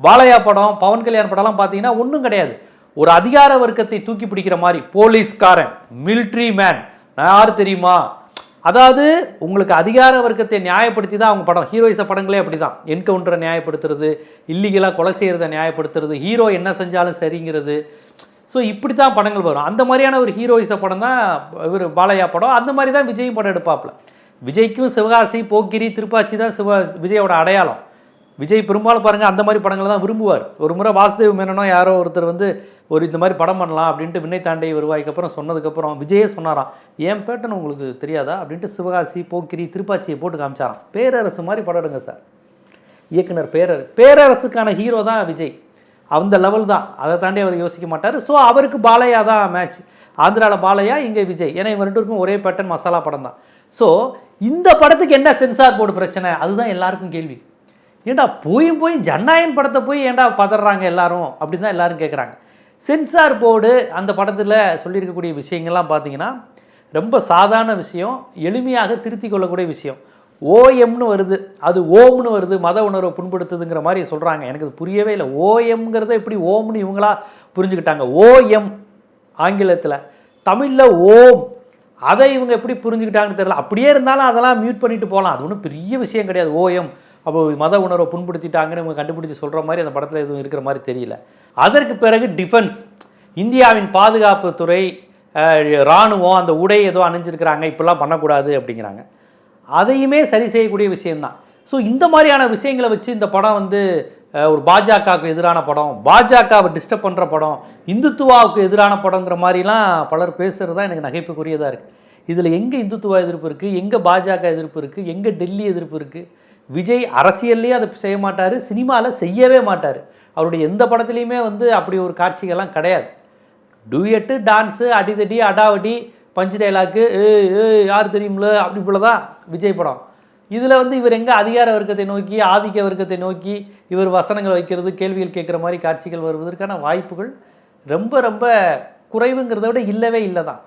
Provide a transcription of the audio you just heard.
பாலையா படம், பவன் கல்யாண் படம்லாம் பார்த்தீங்கன்னா ஒன்றும் கிடையாது. ஒரு அதிகார வர்க்கத்தை தூக்கி பிடிக்கிற மாதிரி, போலீஸ்காரன், மிலிட்ரி மேன், யாரு தெரியுமா, அதாவது உங்களுக்கு அதிகார வர்க்கத்தை நியாயப்படுத்தி தான் அவங்க படம். ஹீரோயிச படங்களே அப்படி தான். என்கவுண்டரை நியாயப்படுத்துறது, இல்லீகலாக கொலை செய்கிறத நியாயப்படுத்துறது, ஹீரோ என்ன செஞ்சாலும் சரிங்கிறது. ஸோ இப்படி தான் படங்கள் வரும். அந்த மாதிரியான ஒரு ஹீரோயிச படம் தான் இவர் பாலையா படம். அந்த மாதிரி தான் விஜயும் படம் எடுப்பாப்புல. விஜய்க்கும் சிவகாசி, போக்கிரி, திருப்பாச்சி தான் விஜயோட அடையாளம். விஜய் பெரும்பாலும் பாருங்கள் அந்த மாதிரி படங்களை தான் விரும்புவார். ஒரு முறை வாசுதேவ் மேனனோ யாரோ ஒருத்தர் வந்து ஒரு இந்த மாதிரி படம் பண்ணலாம் அப்படின்ட்டு விண்ணை தாண்டி வருவாய்க்கு அப்புறம் சொன்னதுக்கப்புறம் விஜயே சொன்னாராம், ஏன் பேட்டன் உங்களுக்கு தெரியாதா அப்படின்ட்டு சிவகாசி, போக்கிரி, திருப்பாச்சியை போட்டு காமிச்சாராம். பேரரசு மாதிரி படம் எடுங்க சார். இயக்குனர் பேரரசுக்கான ஹீரோ தான் விஜய். அந்த லெவல் தான். அதை தாண்டி அவர் யோசிக்க மாட்டார். ஸோ அவருக்கு பாலையா தான் மேட்ச். ஆந்திராவில் பாலையா, இங்கே விஜய். ஏன்னா இவங்க ரெண்டு பேருக்கும் ஒரே பேட்டன், மசாலா படம் தான். ஸோ இந்த படத்துக்கு என்ன சென்சார் போர்டு பிரச்சனை, அதுதான் எல்லாருக்கும் கேள்வி. ஏண்டா போய் ஜனநாயகன் படத்தை போய் ஏண்டா பதறாங்க எல்லாரும் அப்படின்னு தான் எல்லாரும் கேட்குறாங்க. சென்சார் போர்டு அந்த படத்தில் சொல்லியிருக்கக்கூடிய விஷயங்கள்லாம் பார்த்தீங்கன்னா ரொம்ப சாதாரண விஷயம், எளிமையாக திருத்தி கொள்ளக்கூடிய விஷயம். ஓஎம்னு வருது, அது ஓம்னு வருது, மத உணர்வை புண்படுத்துதுங்கிற மாதிரி சொல்கிறாங்க. எனக்கு அது புரியவே இல்லை. ஓஎம்ங்கிறத எப்படி ஓம்னு இவங்களா புரிஞ்சுக்கிட்டாங்க. ஓஎம் ஆங்கிலத்தில், தமிழில் ஓம், அதை இவங்க எப்படி புரிஞ்சுக்கிட்டாங்கன்னு தெரியல. அப்படியே இருந்தாலும் அதெல்லாம் மியூட் பண்ணிட்டு போகலாம், அது ஒன்றும் பெரிய விஷயம் கிடையாது. ஓஎம் அப்போ மத உணர்வை புண்படுத்திட்டாங்கன்னு இவங்க கண்டுபிடிச்சி சொல்கிற மாதிரி அந்த படத்தில் எதுவும் இருக்கிற மாதிரி தெரியல. அதற்கு பிறகு டிஃபென்ஸ், இந்தியாவின் பாதுகாப்பு துறை, இராணுவம், அந்த உடை ஏதோ அணிஞ்சிருக்கிறாங்க, இப்படிலாம் பண்ணக்கூடாது அப்படிங்கிறாங்க. அதையுமே சரி செய்யக்கூடிய விஷயம்தான். ஸோ இந்த மாதிரியான விஷயங்களை வச்சு இந்த படம் வந்து ஒரு பாஜகவுக்கு எதிரான படம், பாஜகவை டிஸ்டர்ப் பண்ணுற படம், இந்துத்துவாவுக்கு எதிரான படங்கிற மாதிரிலாம் பலர் பேசுகிறது தான் எனக்கு நகைப்புக்குரியதாக இருக்குது. இதில் எங்கே இந்துத்துவ எதிர்ப்பு இருக்குது, எங்கே பாஜக எதிர்ப்பு இருக்குது, எங்கே டெல்லி எதிர்ப்பு இருக்குது? விஜய் அரசியல்லையே அதை செய்ய மாட்டார், சினிமாவில் செய்யவே மாட்டார். அவருடைய எந்த படத்துலையுமே வந்து அப்படி ஒரு காட்சிகள்லாம் கிடையாது. டூயட்டு, டான்ஸு, அடிதடி, அடாவடி, பஞ்சு டைலாக்கு, யார் தெரியும்ல, அப்படி போல தான் விஜய் படம். இதில் வந்து இவர் எங்கே அதிகார வர்க்கத்தை நோக்கி, ஆதிக்க வர்க்கத்தை நோக்கி இவர் வசனங்கள் வைக்கிறது, கேள்விகள் கேட்குற மாதிரி காட்சிகள் வருவதற்கான வாய்ப்புகள் ரொம்ப ரொம்ப குறைவுங்கிறத விட இல்லவே இல்லை தான்.